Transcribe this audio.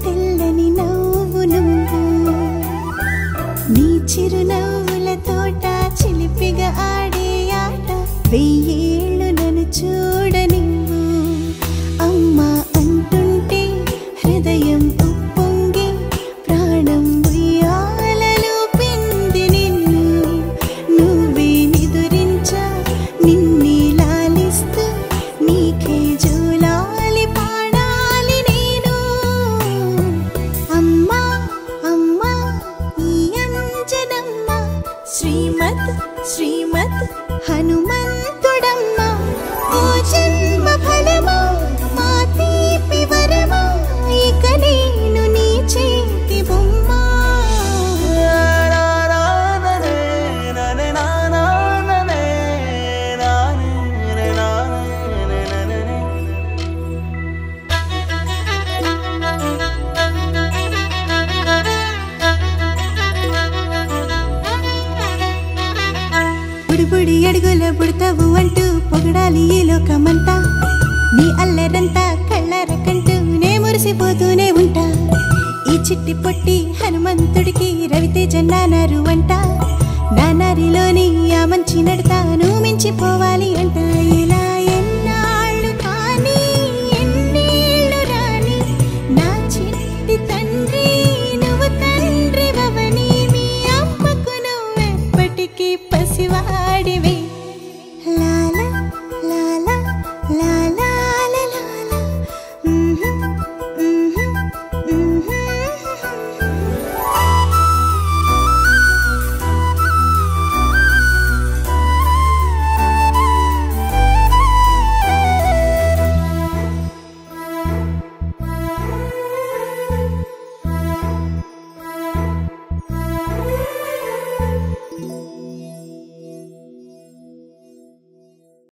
తెల్లని నవ్వు నువ్వు నీ చిరునవ్వుల తోట చిలిపిగా ఆడే ఆట వెయ్యేళ్ళు నన్ను చూడనివ్వు అమ్మా అంటుంటే హృదయం ఉప్పొంగి ప్రాణం ఉయ్యాలలో పిండి నిన్ను నువ్వే నిదురించా నిన్నే లాలిస్తూ నీకే జోలాలి పాడాలి నేను అమ్మా అమ్మా ఈ అంజనమ్మ శ్రీమత్ శ్రీమత్ హనుమంతుడమ్మ ఓ జన్మ ఫలమా మా తీపి వరమా ఇక నేను నీ చేతి బొమ్మ బుడిబుడి అడుగుల బుడతావు అంటూ పొగడాలి ఈ లోకమంతా నీ అల్లరంతా కళ్ళరకంటూ నే మురిసిపోతూనే ఉంటా ఈ చిట్టి పొట్టి హనుమంతుడికి రవితేజ నానారు అంట నానారిలోని ఆ మంచి నడతా నువ్వు మించిపోవాలి